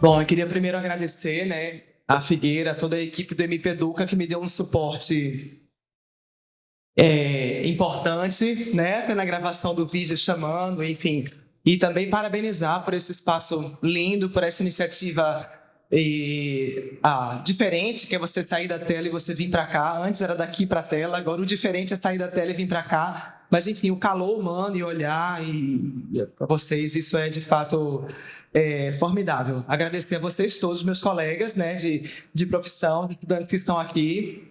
Bom, eu queria primeiro agradecer, né, a Figueira, toda a equipe do MP Educa que me deu um suporte importante, né, até na gravação do vídeo chamando, enfim. E também parabenizar por esse espaço lindo, por essa iniciativa diferente, que é você sair da tela e você vir para cá. Antes era daqui para a tela, agora o diferente é sair da tela e vir para cá. Mas, enfim, o calor humano e olhar para vocês, isso é, de fato, formidável. Agradecer a vocês todos, meus colegas, né, de profissão, de estudantes que estão aqui.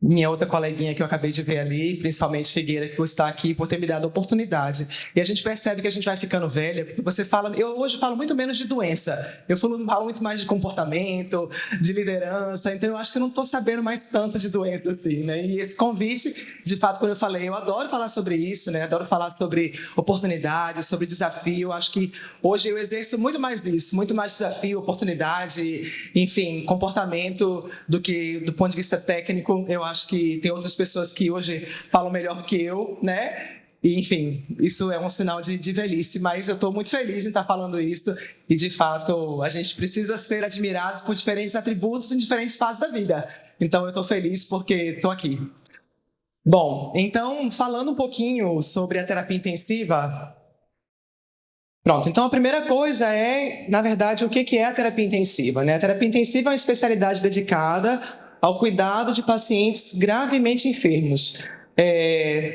Minha outra coleguinha que eu acabei de ver ali, principalmente Figueira, que está aqui por ter me dado a oportunidade. E a gente percebe que a gente vai ficando velha, porque você fala... Eu hoje falo muito menos de doença, eu falo muito mais de comportamento, de liderança, então eu acho que eu não estou sabendo mais tanto de doença assim, né? E esse convite, de fato, quando eu falei, eu adoro falar sobre isso, né? Adoro falar sobre oportunidade, sobre desafio. Eu acho que hoje eu exerço muito mais isso, muito mais desafio, oportunidade, enfim, comportamento do que do ponto de vista técnico. Eu acho que tem outras pessoas que hoje falam melhor do que eu, né? E, enfim, isso é um sinal de velhice, mas eu estou muito feliz em estar falando isso e, de fato, a gente precisa ser admirado por diferentes atributos em diferentes fases da vida. Então, eu estou feliz porque estou aqui. Bom, então, falando um pouquinho sobre a terapia intensiva... Pronto, então a primeira coisa é, na verdade, o que é a terapia intensiva, né? A terapia intensiva é uma especialidade dedicada ao cuidado de pacientes gravemente enfermos.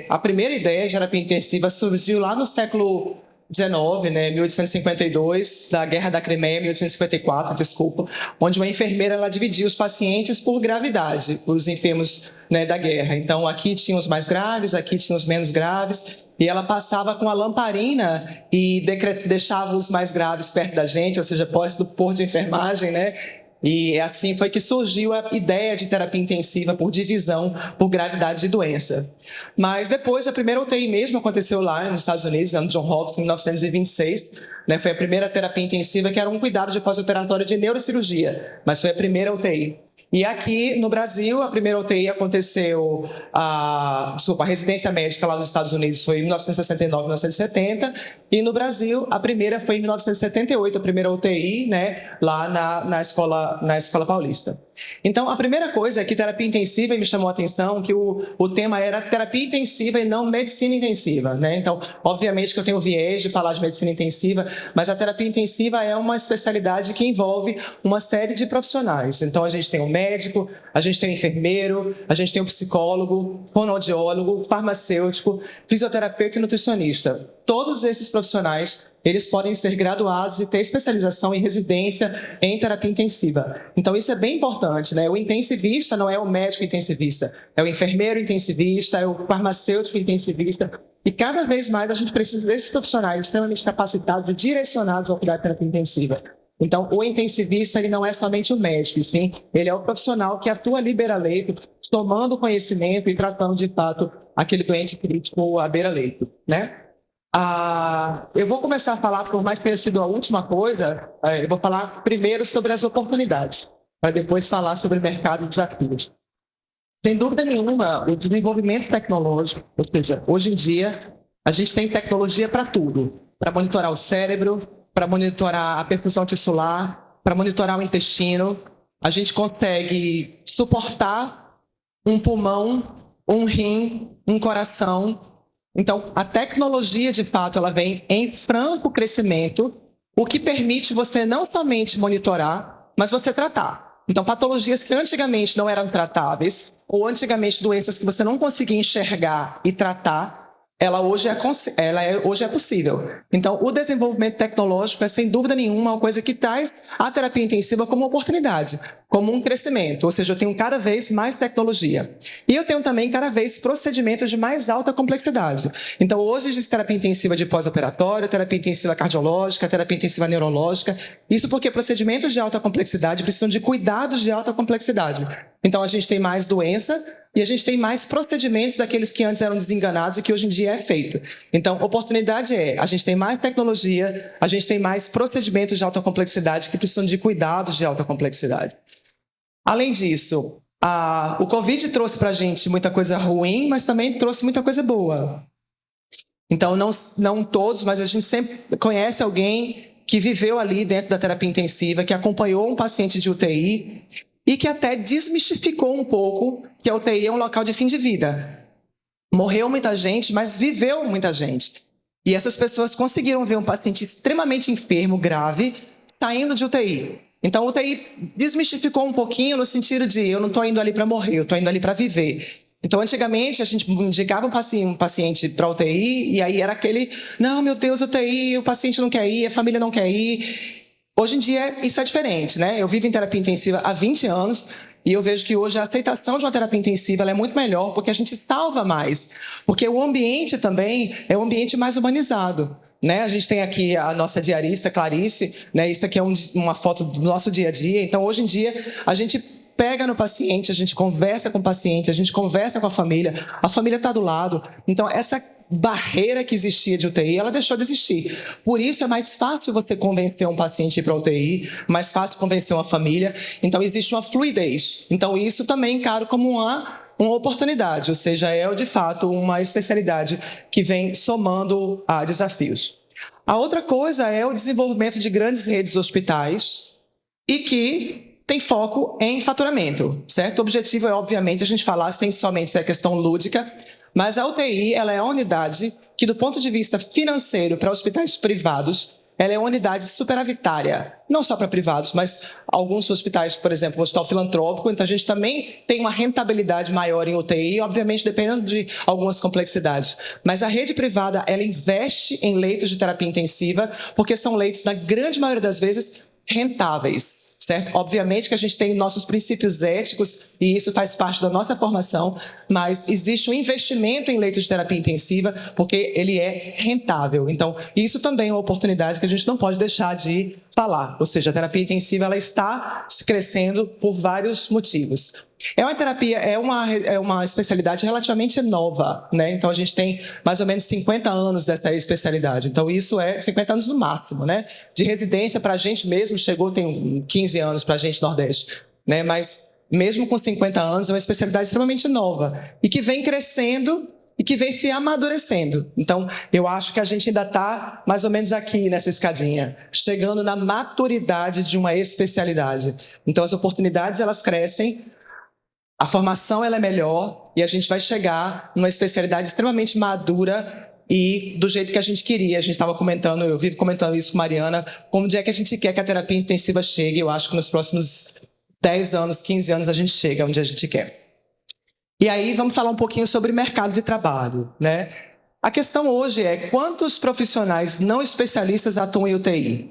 A primeira ideia de terapia intensiva surgiu lá no século XIX, né, 1852, da Guerra da Crimeia, 1854, desculpa, onde uma enfermeira ela dividia os pacientes por gravidade, os enfermos, né, da guerra. Então, aqui tinha os mais graves, aqui tinha os menos graves, e ela passava com a lamparina e deixava os mais graves perto da gente, ou seja, pós do pôr de enfermagem, né? E assim foi que surgiu a ideia de terapia intensiva por divisão, por gravidade de doença. Mas depois, a primeira UTI mesmo aconteceu lá nos Estados Unidos, no John Hopkins, em 1926. Né, foi a primeira terapia intensiva, que era um cuidado de pós-operatório de neurocirurgia, mas foi a primeira UTI. E aqui no Brasil, a primeira UTI aconteceu, a residência médica lá nos Estados Unidos foi em 1969, 1970, e no Brasil a primeira foi em 1978, a primeira UTI, né, lá na escola Paulista. Então, a primeira coisa é que terapia intensiva, e me chamou a atenção que o tema era terapia intensiva e não medicina intensiva, né? Então, obviamente que eu tenho viés de falar de medicina intensiva, mas a terapia intensiva é uma especialidade que envolve uma série de profissionais. Então, a gente tem o médico, a gente tem o enfermeiro, a gente tem o psicólogo, fonoaudiólogo, farmacêutico, fisioterapeuta e nutricionista. Todos esses profissionais, eles podem ser graduados e ter especialização em residência em terapia intensiva. Então, isso é bem importante, né? O intensivista não é o médico intensivista, é o enfermeiro intensivista, é o farmacêutico intensivista. E cada vez mais a gente precisa desses profissionais extremamente capacitados e direcionados ao cuidado de terapia intensiva. Então, o intensivista, ele não é somente o médico, sim, ele é o profissional que atua ali beira-leito, tomando conhecimento e tratando, de fato, aquele doente crítico à beira-leito, né? Eu vou começar a falar, por mais que tenha sido a última coisa, eu vou falar primeiro sobre as oportunidades, para depois falar sobre o mercado e desafios. Sem dúvida nenhuma, o desenvolvimento tecnológico, ou seja, hoje em dia, a gente tem tecnologia para tudo, para monitorar o cérebro, para monitorar a perfusão tissular, para monitorar o intestino. A gente consegue suportar um pulmão, um rim, um coração. Então, a tecnologia, de fato, ela vem em franco crescimento, o que permite você não somente monitorar, mas você tratar. Então, patologias que antigamente não eram tratáveis, ou antigamente doenças que você não conseguia enxergar e tratar, hoje é possível. Então, o desenvolvimento tecnológico é, sem dúvida nenhuma, uma coisa que traz a terapia intensiva como oportunidade, como um crescimento, ou seja, eu tenho cada vez mais tecnologia. E eu tenho também cada vez procedimentos de mais alta complexidade. Então, hoje existe terapia intensiva de pós-operatório, terapia intensiva cardiológica, terapia intensiva neurológica. Isso porque procedimentos de alta complexidade precisam de cuidados de alta complexidade. Então, a gente tem mais doença e a gente tem mais procedimentos daqueles que antes eram desenganados e que hoje em dia é feito. Então, oportunidade a gente tem mais tecnologia, a gente tem mais procedimentos de alta complexidade que precisam de cuidados de alta complexidade. Além disso, o Covid trouxe para a gente muita coisa ruim, mas também trouxe muita coisa boa. Então, não todos, mas a gente sempre conhece alguém que viveu ali dentro da terapia intensiva, que acompanhou um paciente de UTI e que até desmistificou um pouco que a UTI é um local de fim de vida. Morreu muita gente, mas viveu muita gente. E essas pessoas conseguiram ver um paciente extremamente enfermo, grave, saindo de UTI. Então, a UTI desmistificou um pouquinho no sentido de eu não estou indo ali para morrer, eu estou indo ali para viver. Então, antigamente, a gente indicava um paciente para UTI e aí era aquele, não, meu Deus, UTI, o paciente não quer ir, a família não quer ir. Hoje em dia, isso é diferente, né? Eu vivo em terapia intensiva há 20 anos e eu vejo que hoje a aceitação de uma terapia intensiva ela é muito melhor porque a gente salva mais. Porque o ambiente também é um ambiente mais humanizado. Né? A gente tem aqui a nossa diarista, Clarice, né? Isso aqui é uma foto do nosso dia a dia. Então, hoje em dia, a gente pega no paciente, a gente conversa com o paciente, a gente conversa com a família está do lado. Então, essa barreira que existia de UTI, ela deixou de existir. Por isso, é mais fácil você convencer um paciente a ir para a UTI, mais fácil convencer uma família. Então, existe uma fluidez. Então, isso também encaro como uma oportunidade, ou seja, é de fato uma especialidade que vem somando a desafios. A outra coisa é o desenvolvimento de grandes redes de hospitais e que tem foco em faturamento, certo? O objetivo é, obviamente, a gente falar sem somente a questão lúdica, mas a UTI ela é a unidade que, do ponto de vista financeiro para hospitais privados, ela é uma unidade superavitária, não só para privados, mas alguns hospitais, por exemplo, o hospital filantrópico, então a gente também tem uma rentabilidade maior em UTI, obviamente dependendo de algumas complexidades. Mas a rede privada, ela investe em leitos de terapia intensiva, porque são leitos, na grande maioria das vezes, rentáveis. Certo? Obviamente que a gente tem nossos princípios éticos e isso faz parte da nossa formação, mas existe um investimento em leitos de terapia intensiva porque ele é rentável. Então, isso também é uma oportunidade que a gente não pode deixar de falar. Ou seja, a terapia intensiva ela está crescendo por vários motivos. É uma terapia, é uma especialidade relativamente nova, né? Então, a gente tem mais ou menos 50 anos dessa especialidade. Então, isso é 50 anos no máximo, né? De residência, para a gente mesmo, chegou, tem 15 anos para a gente Nordeste, né? Mas, mesmo com 50 anos, é uma especialidade extremamente nova e que vem crescendo e que vem se amadurecendo. Então, eu acho que a gente ainda está mais ou menos aqui nessa escadinha, chegando na maturidade de uma especialidade. Então, as oportunidades, elas crescem, a formação ela é melhor e a gente vai chegar numa especialidade extremamente madura e do jeito que a gente queria. A gente estava comentando, eu vivo comentando isso com Mariana, como é que a gente quer que a terapia intensiva chegue. Eu acho que nos próximos 10 anos, 15 anos, a gente chega onde a gente quer. E aí vamos falar um pouquinho sobre mercado de trabalho, né? A questão hoje é quantos profissionais não especialistas atuam em UTI?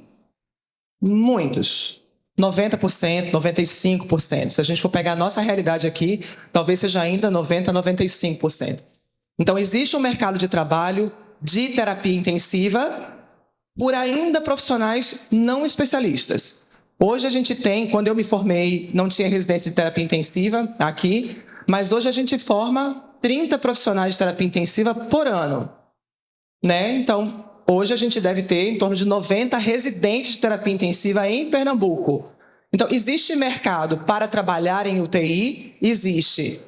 Muitos. 90%, 95%. Se a gente for pegar a nossa realidade aqui, talvez seja ainda 90%, 95%. Então, existe um mercado de trabalho de terapia intensiva por ainda profissionais não especialistas. Hoje a gente tem, quando eu me formei, não tinha residência de terapia intensiva aqui, mas hoje a gente forma 30 profissionais de terapia intensiva por ano, né? Então, hoje a gente deve ter em torno de 90 residentes de terapia intensiva em Pernambuco. Então, existe mercado para trabalhar em UTI? Existe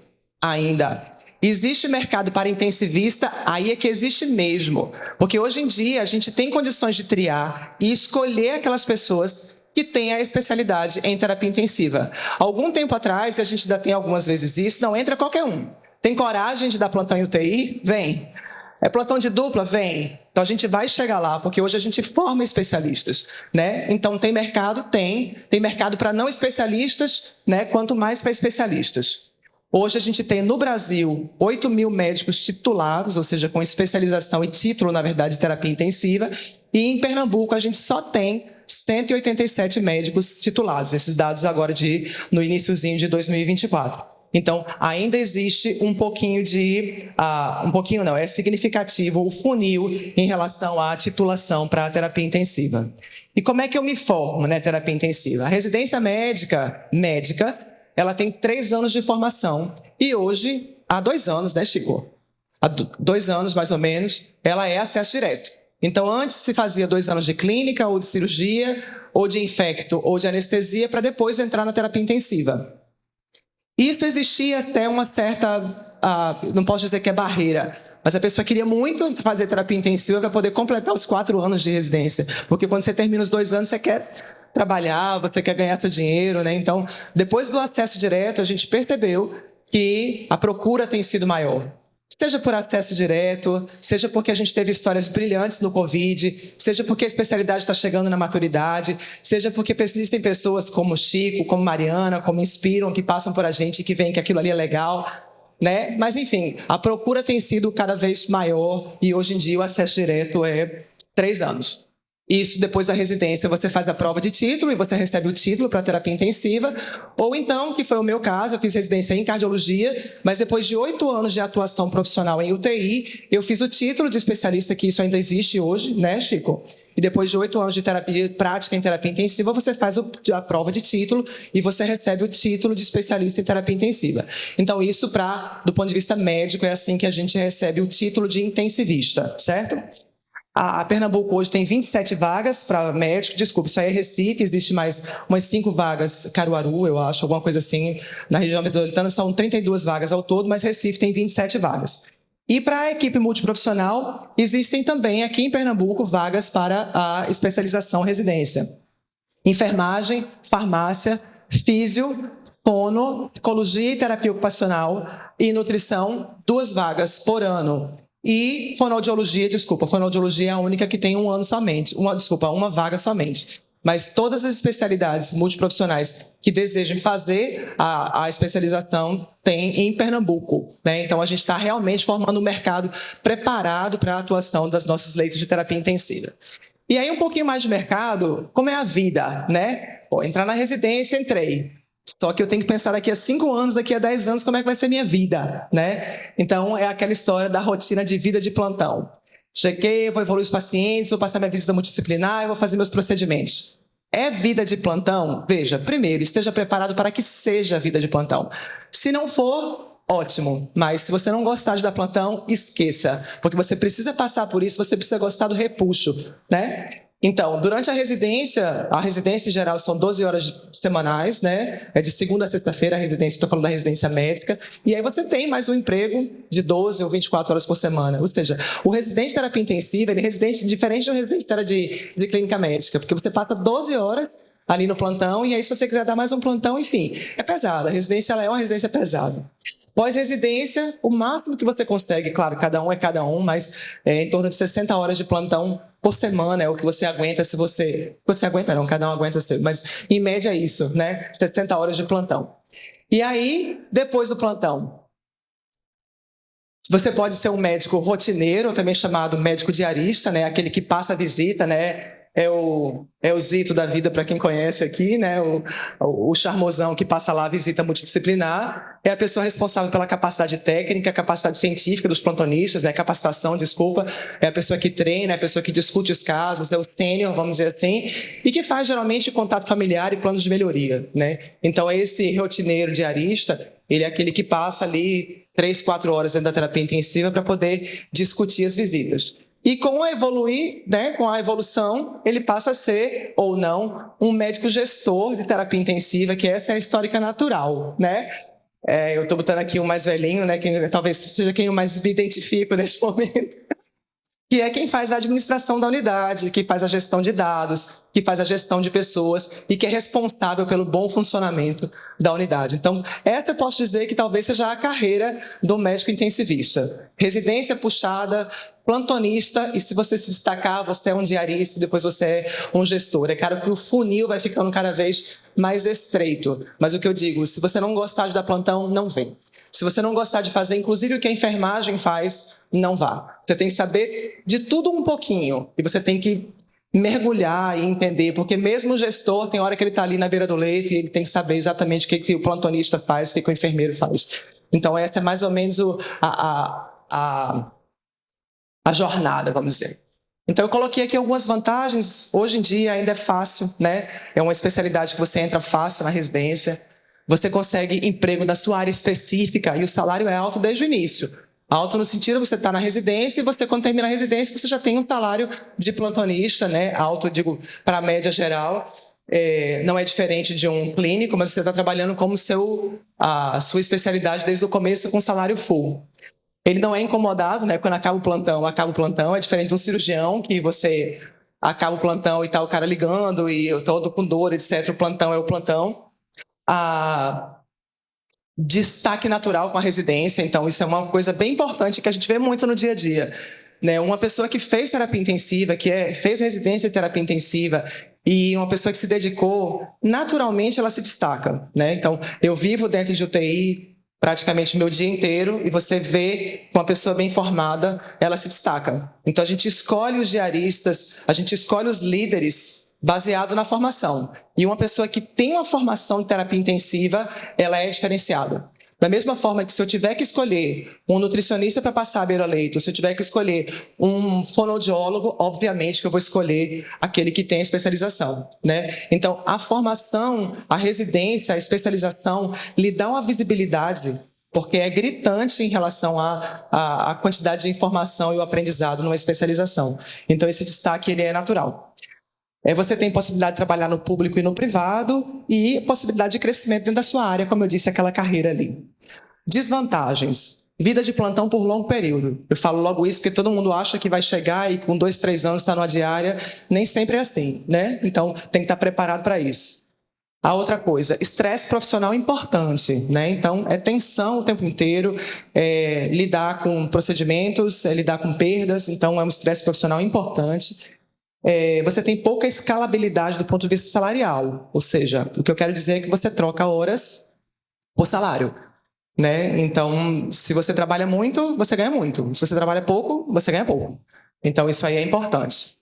ainda. Existe mercado para intensivista? Aí é que existe mesmo. Porque hoje em dia a gente tem condições de triar e escolher aquelas pessoas que têm a especialidade em terapia intensiva. Algum tempo atrás, e a gente ainda tem algumas vezes isso, não entra qualquer um. Tem coragem de dar plantão em UTI? Vem. É plantão de dupla? Vem. Então, a gente vai chegar lá, porque hoje a gente forma especialistas, né? Então, tem mercado? Tem. Tem mercado para não especialistas, né? Quanto mais para especialistas. Hoje, a gente tem, no Brasil, 8 mil médicos titulados, ou seja, com especialização e título, na verdade, de terapia intensiva. E, em Pernambuco, a gente só tem 187 médicos titulados. Esses dados agora no iniciozinho de 2024. Então, ainda existe um pouquinho é significativo o funil em relação à titulação para a terapia intensiva. E como é que eu me formo, né, terapia intensiva? A residência médica, ela tem 3 anos de formação e hoje, há 2 anos, né, Chico? Há 2 anos, mais ou menos, ela é acesso direto. Então, antes se fazia 2 anos de clínica ou de cirurgia, ou de infecto, ou de anestesia, para depois entrar na terapia intensiva. Isso existia até uma certa, não posso dizer que é barreira, mas a pessoa queria muito fazer terapia intensiva para poder completar os 4 anos de residência, porque quando você termina os 2 anos, você quer trabalhar, você quer ganhar seu dinheiro, né? Então, depois do acesso direto, a gente percebeu que a procura tem sido maior. Seja por acesso direto, seja porque a gente teve histórias brilhantes no Covid, seja porque a especialidade está chegando na maturidade, seja porque existem pessoas como Chico, como Mariana, como Inspiram, que passam por a gente e que veem que aquilo ali é legal, né? Mas, enfim, a procura tem sido cada vez maior e hoje em dia o acesso direto é 3 anos. Isso, depois da residência, você faz a prova de título e você recebe o título para terapia intensiva. Ou então, que foi o meu caso, eu fiz residência em cardiologia, mas depois de 8 anos de atuação profissional em UTI, eu fiz o título de especialista, que isso ainda existe hoje, né, Chico? E depois de 8 anos de terapia prática em terapia intensiva, você faz a prova de título e você recebe o título de especialista em terapia intensiva. Então, isso, do ponto de vista médico, é assim que a gente recebe o título de intensivista, certo? A Pernambuco hoje tem 27 vagas para médico. Desculpa, isso aí é Recife, existe mais umas 5 vagas, Caruaru, eu acho, alguma coisa assim. Na região metropolitana são 32 vagas ao todo, mas Recife tem 27 vagas. E para a equipe multiprofissional, existem também aqui em Pernambuco vagas para a especialização residência. Enfermagem, farmácia, físio, fono, psicologia e terapia ocupacional e nutrição, 2 vagas por ano. E fonoaudiologia é a única que tem 1 ano somente, uma vaga somente. Mas todas as especialidades multiprofissionais que desejam fazer a especialização tem em Pernambuco, né? Então, a gente está realmente formando um mercado preparado para a atuação das nossas leitos de terapia intensiva. E aí, um pouquinho mais de mercado, como é a vida, né? Entrar na residência, entrei. Só que eu tenho que pensar daqui a 5 anos, daqui a 10 anos, como é que vai ser minha vida, né? Então, é aquela história da rotina de vida de plantão. Cheguei, vou evoluir os pacientes, vou passar minha visita multidisciplinar, eu vou fazer meus procedimentos. É vida de plantão? Veja, primeiro, esteja preparado para que seja vida de plantão. Se não for, ótimo. Mas se você não gostar de dar plantão, esqueça. Porque você precisa passar por isso, você precisa gostar do repuxo, né? Então, durante a residência em geral são 12 horas semanais, né? É de segunda a sexta-feira a residência, estou falando da residência médica, e aí você tem mais um emprego de 12 ou 24 horas por semana. Ou seja, o residente de terapia intensiva, ele é residente diferente do residente de clínica médica, porque você passa 12 horas ali no plantão, e aí se você quiser dar mais um plantão, enfim, é pesada. A residência ela é uma residência pesada. Pós-residência, o máximo que você consegue, claro, cada um, mas em torno de 60 horas de plantão por semana é o que você aguenta se você... Você aguenta não, cada um aguenta seu, mas em média é isso, né? 60 horas de plantão. E aí, depois do plantão, você pode ser um médico rotineiro, também chamado médico diarista, né? Aquele que passa a visita, né? É o Zito da vida, para quem conhece aqui, né? O charmosão que passa lá a visita multidisciplinar. É a pessoa responsável pela capacidade técnica, capacidade científica dos plantonistas, né? Capacitação, desculpa. É a pessoa que treina, é a pessoa que discute os casos, é o sênior, vamos dizer assim, e que faz geralmente contato familiar e planos de melhoria, né? Então, esse rotineiro diarista, ele é aquele que passa ali 3, 4 horas dentro da terapia intensiva para poder discutir as visitas. E com a evolução, ele passa a ser, ou não, um médico gestor de terapia intensiva, que essa é a histórica natural, né? Eu estou botando aqui um mais velhinho, né? Que talvez seja quem eu mais me identifico neste momento, que é quem faz a administração da unidade, que faz a gestão de dados, que faz a gestão de pessoas e que é responsável pelo bom funcionamento da unidade. Então, essa eu posso dizer que talvez seja a carreira do médico intensivista. Residência puxada, plantonista, e se você se destacar, você é um diarista, depois você é um gestor. É claro que o funil vai ficando cada vez mais estreito. Mas o que eu digo, se você não gostar de dar plantão, não vem. Se você não gostar de fazer, inclusive o que a enfermagem faz, não vá. Você tem que saber de tudo um pouquinho. E você tem que mergulhar e entender, porque mesmo o gestor, tem hora que ele está ali na beira do leito e ele tem que saber exatamente o que o plantonista faz, o que o enfermeiro faz. Então, essa é mais ou menos a jornada, vamos dizer. Então, eu coloquei aqui algumas vantagens. Hoje em dia ainda é fácil, né? É uma especialidade que você entra fácil na residência. Você consegue emprego na sua área específica e o salário é alto desde o início. Alto no sentido, você está na residência e você, quando termina a residência, você já tem um salário de plantonista, né? Alto, digo, para a média geral. Não é diferente de um clínico, mas você está trabalhando como a sua especialidade desde o começo com salário full. Ele não é incomodado, né? Quando acaba o plantão. É diferente de um cirurgião que você acaba o plantão e tá o cara ligando e eu todo com dor, etc. O plantão é o plantão. Destaque natural com a residência, então isso é uma coisa bem importante que a gente vê muito no dia a dia. Né? Uma pessoa que fez terapia intensiva, fez residência de terapia intensiva e uma pessoa que se dedicou, naturalmente ela se destaca. Né? Então, eu vivo dentro de UTI praticamente o meu dia inteiro e você vê uma pessoa bem formada, ela se destaca. Então, a gente escolhe os diaristas, a gente escolhe os líderes baseado na formação. E uma pessoa que tem uma formação de terapia intensiva, ela é diferenciada. Da mesma forma que se eu tiver que escolher um nutricionista para passar a beira-leito, se eu tiver que escolher um fonoaudiólogo, obviamente que eu vou escolher aquele que tem a especialização. Né? Então, a formação, a residência, a especialização lhe dá uma visibilidade, porque é gritante em relação à quantidade de informação e o aprendizado numa especialização. Então, esse destaque ele é natural. Você tem possibilidade de trabalhar no público e no privado e possibilidade de crescimento dentro da sua área, como eu disse, aquela carreira ali. Desvantagens. Vida de plantão por longo período. Eu falo logo isso porque todo mundo acha que vai chegar e com 2, 3 anos está numa diária. Nem sempre é assim, né? Então, tem que estar preparado para isso. A outra coisa, estresse profissional importante, né? Então, é tensão o tempo inteiro, lidar com procedimentos, lidar com perdas, então é um estresse profissional importante. Você tem pouca escalabilidade do ponto de vista salarial, ou seja, o que eu quero dizer é que você troca horas por salário. Né? Então, se você trabalha muito, você ganha muito. Se você trabalha pouco, você ganha pouco. Então, isso aí é importante.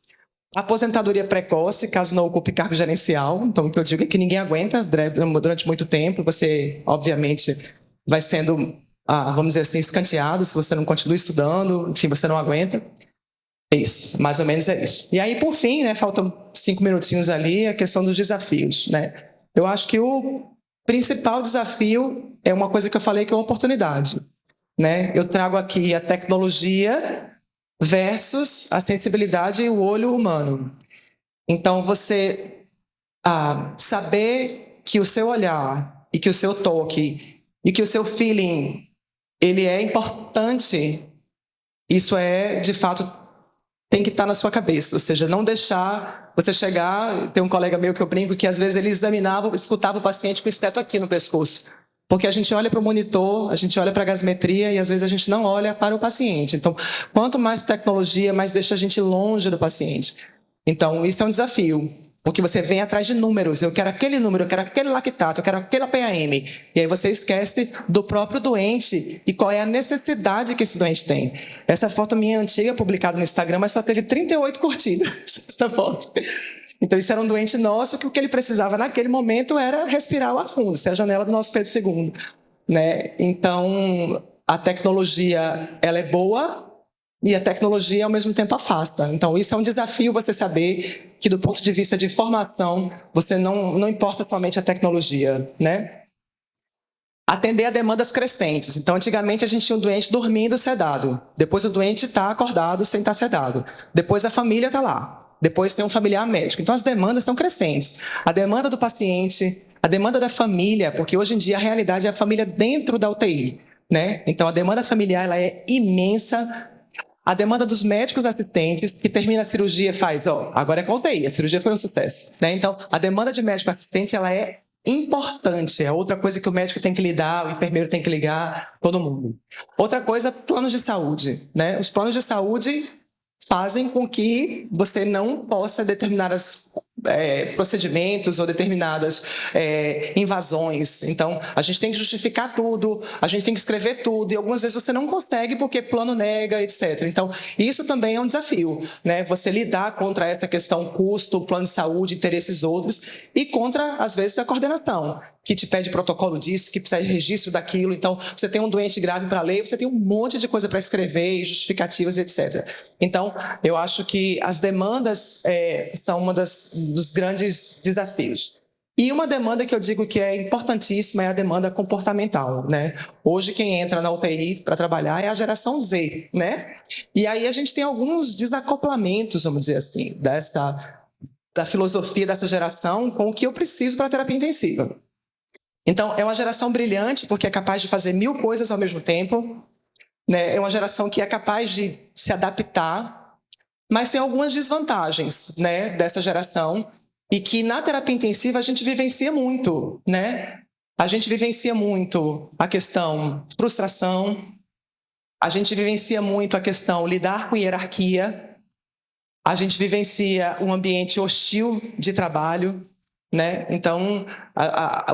Aposentadoria precoce, caso não ocupe cargo gerencial. Então, o que eu digo é que ninguém aguenta durante muito tempo. Você, obviamente, vai sendo, vamos dizer assim, escanteado se você não continua estudando. Enfim, você não aguenta. Isso, mais ou menos é isso. E aí, por fim, né, faltam 5 minutinhos ali, a questão dos desafios. Né? Eu acho que o principal desafio é uma coisa que eu falei que é uma oportunidade. Né? Eu trago aqui a tecnologia versus a sensibilidade e o olho humano. Então, você saber que o seu olhar e que o seu toque e que o seu feeling, ele é importante, isso é, de fato, tem que estar na sua cabeça, ou seja, não deixar você chegar. Tem um colega meu que eu brinco que às vezes ele escutava o paciente com esse teto aqui no pescoço, porque a gente olha para o monitor, a gente olha para a gasometria e às vezes a gente não olha para o paciente. Então, quanto mais tecnologia, mais deixa a gente longe do paciente. Então, isso é um desafio, porque você vem atrás de números. Eu quero aquele número, eu quero aquele lactato, eu quero aquela PAM. E aí você esquece do próprio doente e qual é a necessidade que esse doente tem. Essa foto minha antiga, publicada no Instagram, mas só teve 38 curtidas, essa foto. Então, isso era um doente nosso que o que ele precisava naquele momento era respirar o ar fundo, ser a janela do nosso Pedro II. Né? Então, a tecnologia ela é boa, e a tecnologia, ao mesmo tempo, afasta. Então, isso é um desafio, você saber que, do ponto de vista de formação, você não importa somente a tecnologia. Né? Atender a demandas crescentes. Então, antigamente, a gente tinha um doente dormindo sedado. Depois, o doente está acordado sem estar sedado. Depois, a família está lá. Depois, tem um familiar médico. Então, as demandas são crescentes. A demanda do paciente, a demanda da família, porque hoje em dia a realidade é a família dentro da UTI. Né? Então, a demanda familiar ela é imensa. A demanda dos médicos assistentes, que termina a cirurgia e faz, agora é com a UTI, a cirurgia foi um sucesso. Né? Então, a demanda de médico assistente, ela é importante, é outra coisa que o médico tem que lidar, o enfermeiro tem que ligar, todo mundo. Outra coisa, planos de saúde. Né? Os planos de saúde fazem com que você não possa determinadas procedimentos ou determinadas invasões. Então, a gente tem que justificar tudo, a gente tem que escrever tudo, e algumas vezes você não consegue porque plano nega, etc. Então, isso também é um desafio, né? Você lidar contra essa questão custo, plano de saúde, interesses outros, e contra, às vezes, a coordenação, que te pede protocolo disso, que precisa de registro daquilo. Então, você tem um doente grave para ler, você tem um monte de coisa para escrever, justificativas, etc. Então, eu acho que as demandas são uma dos grandes desafios. E uma demanda que eu digo que é importantíssima é a demanda comportamental. Né? Hoje, quem entra na UTI para trabalhar é a geração Z. Né? E aí a gente tem alguns desacoplamentos, vamos dizer assim, da filosofia dessa geração com o que eu preciso para a terapia intensiva. Então, é uma geração brilhante, porque é capaz de fazer 1000 coisas ao mesmo tempo. né? É uma geração que é capaz de se adaptar, mas tem algumas desvantagens, né, dessa geração, e que na terapia intensiva a gente vivencia muito, né? A gente vivencia muito a questão frustração, a gente vivencia muito a questão lidar com hierarquia, a gente vivencia um ambiente hostil de trabalho, né? Então,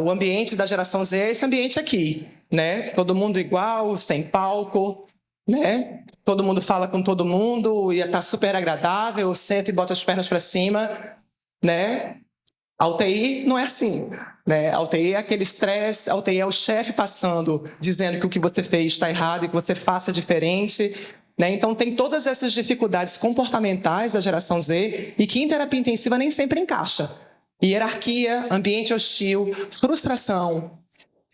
o ambiente da geração Z é esse ambiente aqui, né? Todo mundo igual, sem palco, né? Todo mundo fala com todo mundo e está super agradável, senta e bota as pernas para cima, né? A UTI não é assim, né? A UTI é aquele estresse, a UTI é o chefe passando, dizendo que o que você fez está errado e que você faça diferente, né? Então tem todas essas dificuldades comportamentais da geração Z e que em terapia intensiva nem sempre encaixa. Hierarquia, ambiente hostil, frustração,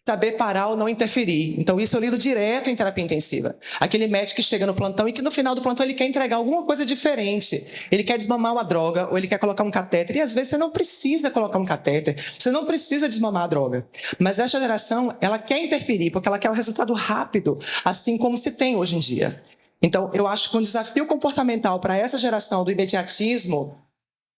saber parar ou não interferir. Então, isso eu lido direto em terapia intensiva. Aquele médico que chega no plantão e que no final do plantão ele quer entregar alguma coisa diferente. Ele quer desmamar uma droga ou ele quer colocar um catéter. E às vezes você não precisa colocar um catéter, você não precisa desmamar a droga. Mas essa geração, ela quer interferir porque ela quer o resultado rápido, assim como se tem hoje em dia. Então, eu acho que um desafio comportamental para essa geração do imediatismo,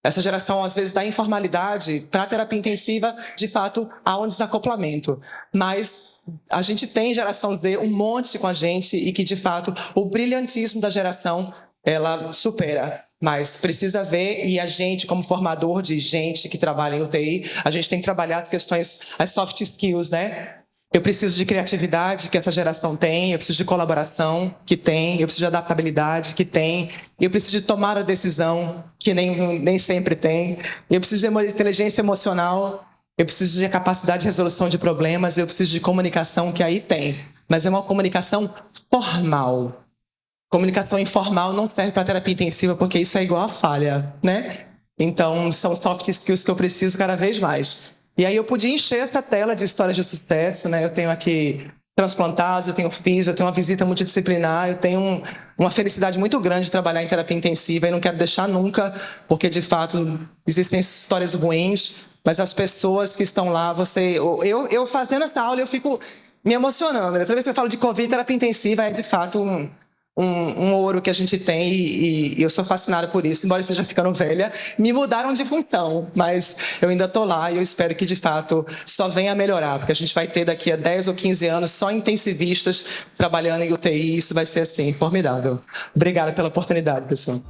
essa geração, às vezes, da informalidade, para a terapia intensiva, de fato, há um desacoplamento. Mas a gente tem geração Z, um monte com a gente, e que, de fato, o brilhantismo da geração, ela supera. Mas precisa ver, e a gente, como formador de gente que trabalha em UTI, a gente tem que trabalhar as questões, as soft skills, né? Eu preciso de criatividade, que essa geração tem, eu preciso de colaboração, que tem, eu preciso de adaptabilidade, que tem, eu preciso de tomar a decisão, que nem sempre tem, eu preciso de uma inteligência emocional, eu preciso de capacidade de resolução de problemas, eu preciso de comunicação, que aí tem, mas é uma comunicação formal. Comunicação informal não serve para terapia intensiva, porque isso é igual a falha, né? Então, são soft skills que eu preciso cada vez mais. E aí eu podia encher essa tela de histórias de sucesso, né? Eu tenho aqui transplantados, eu tenho físio, eu tenho uma visita multidisciplinar, eu tenho uma felicidade muito grande de trabalhar em terapia intensiva e não quero deixar nunca, porque de fato existem histórias ruins, mas as pessoas que estão lá, eu fazendo essa aula eu fico me emocionando, né? Toda vez que eu falo de Covid, terapia intensiva é de fato um ouro que a gente tem e eu sou fascinada por isso, embora eu esteja ficando velha, me mudaram de função, mas eu ainda estou lá e eu espero que de fato só venha a melhorar, porque a gente vai ter daqui a 10 ou 15 anos só intensivistas trabalhando em UTI e isso vai ser assim, formidável. Obrigada pela oportunidade, pessoal.